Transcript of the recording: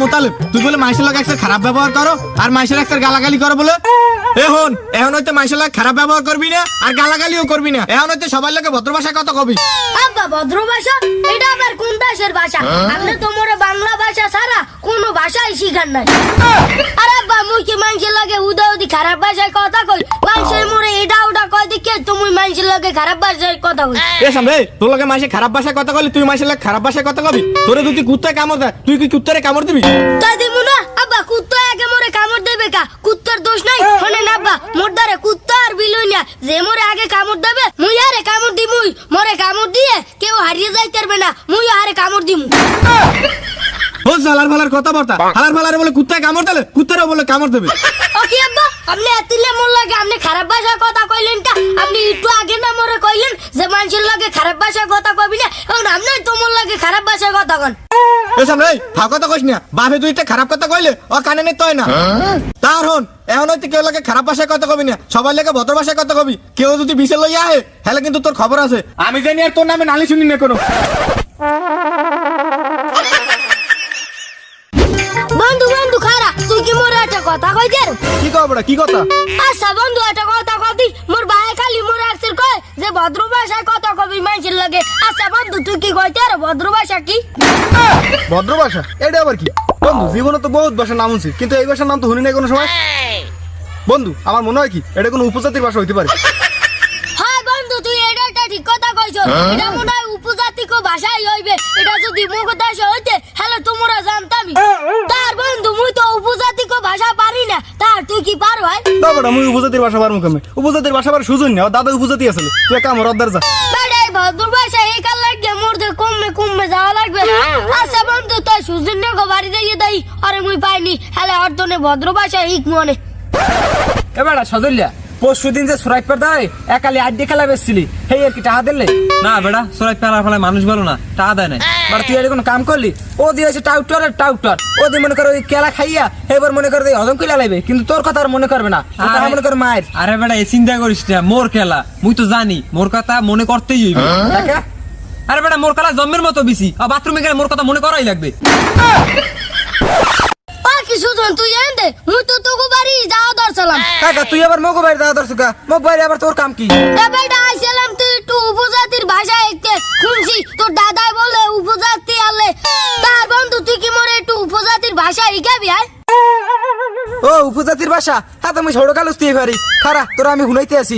মোতালেব তুই বলে মাইশের লোক একটা খারাপ ব্যবহার করো আর মাইশের একটা গালাগালি করো বলে এখন হয়তো মাইশের লোক খারাপ ব্যবহার করবি না আর গালাগালিও করবি না, এখন হয়তো সবার লোকে ভদ্র ভাষায় কথা কবি। আব্বা ভদ্র ভাষা এটা আবার কোন দেশের ভাষা? আপনি তো মোরে বাংলা ভাষা ছাড়া কোনো ভাষাই শিখান নাই। আর আব্বা মুই কি মানুষের লগে উদি খারাপ ভাষায় কথা কই? মানুষের মোরে এটা ওটা কয় দিকে তুমি মানুষের লগে খারাপ ভাষায় কথা কই? এ সামনে তোর লগে মাইশে খারাপ ভাষায় কথা কইলে তুই মাইশের লোক খারাপ ভাষায় কথা কবি? তোরে যদি কুত্তায় কামড় দেয় তুই কি কুত্তারে কামড় দিবি? তাই দিমু না আব্বা, কুত্তা আগে মোরে কামড় দেবে কা? কুত্তার দোষ নাই শোনেন আব্বা, মোর দ্বারে কুত্তা আর বিলুই না, যে মোরে আগে কামড় দেবে মুই আরে কামড় দিমুই, মোরে কামড় দিয়ে কেউ হারিয়ে যাইতে পারবে না, মুই আরে কামড় দিমু। ও হালার ফালার কথাবার্তা, হালার ফালারে বলে কুত্তায় কামড় দিলে কুত্তারও বলে কামড় দেবে। ওকে আব্বা, আপনি এতিলে মোর লাগে আপনি খারাপ ভাষায় কথা কইলেন কা? আপনি একটু আগে না মোরে কইলেন যে মানুষের লাগে খারাপ ভাষায় কথা কইবি না, এখন আপনি তো মোর লাগে খারাপ ভাষায় কথা কন। এ সামনে ভাব কথা কইস না, বাপে দুইটা খারাপ কথা কইলে ও কানে নিতে হয় না। তার হন এখন হয়তো কেউ লাগে খারাপ ভাষায় কথা কবি না, সবার লাগে ভদ্র ভাষায় কথা কবি। কেউ যদি বিশে লইয়া আহে হেলে কিন্তু তোর খবর আছে, আমি জানি আর তোর নামে নালি শুনি না কোনো। বন্ধু বন্ধু খারা, তুই কি মোর একটা কথা কই দে? কি খবর, কি কথা? আচ্ছা বন্ধু একটা কথা কবি, মোর ভাই খালি মোর আক্সের কয় যে ভদ্র ভাষায় কথা কবি মানুষের লাগে। আচ্ছা বন্ধু তুই কি কইতে আর ভদ্র ভাষা কি? ভদ্র ভাষা এটা আবার কি? বন্ধু জীবনে তো বহুত ভাষার নাম শুনছি, কিন্তু এই ভাষার নাম তো শুনি নাই কোনো সময়। বন্ধু আমার মনে হয় কি এটা কোনো উপজাতির ভাষা হইতে পারে। হ্যাঁ বন্ধু তুই এটা একটা ঠিক কথা কইছো, এটা মনে হয় উপজাতিক ভাষাই হইবে। এটা যদি মুখ দেশে হইতে হ্যালো তোমরা জানতামই। তার বন্ধু মুই তো উপজাতিক ভাষা পারি না, তার তুই কি পার ভাই? না বেটা মুই উপজাতির ভাষা পারমু কেমনে? উপজাতির ভাষা পার সুযোগ নেই, দাদা উপজাতি আছে, তুই কাম রদ্দার যা। বেটা এই ভদ্র ভাষা এই কাল লাগে মোর দে কমে যাওয়া লাগবে। আচ্ছা বন্ধু তুই সুজন নে বাড়ি দিয়ে দেই, আরে মুই পাইনি হ্যালো অর্ধনে ভদ্র ভাষা হিক মনে। এবার সজলিয়া পরশুদিন যে সুরাইপার দেয় একালি আড্ডি খেলা বেসছিলি, হেই আর কি টাকা দিলে? না বেটা সুরাইপ পেলার ফলে মানুষ বলো না টাকা দেয় না। বাট তুই এর কোনো কাম করলি? ও দিয়েছে টাউটার আর টাউটার, ও দিয়ে মনে করো ওই কেলা খাইয়া এবার মনে করো হজম করে লাইবে, কিন্তু তোর কথা আর মনে করবে না, মনে কর মায়ের। আরে বেটা এই চিন্তা করিস না, মোর খেলা মুই তো জানি মোর কথা মনে করতেই হইবে। আরে বেটা মোর খেলা জম্মের মতো বেশি, আর বাথরুমে গেলে মোর কথা মনে করাই লাগবে। সুজন তুই জানতে মুই তো তোকে বাড়ি যাওয়া দরছিলাম। কাকা তুই আবার মগো বাইরে যাওয়া দরছ কা? মগ বাইরে আবার তোর কাম কি? বেটা আইছিলাম তুই একটু উপজাতির ভাষা একটু শুনছি, তোর দাদাই বলে উপজাতি আলে। তার বন্ধু তুই কি মোরে একটু উপজাতির ভাষা শিখাবি? আয় ও উপজাতির ভাষা, হ্যাঁ তুমি ছোট কালুস তুই পারি খারা তোরা আমি শুনাইতে আসি।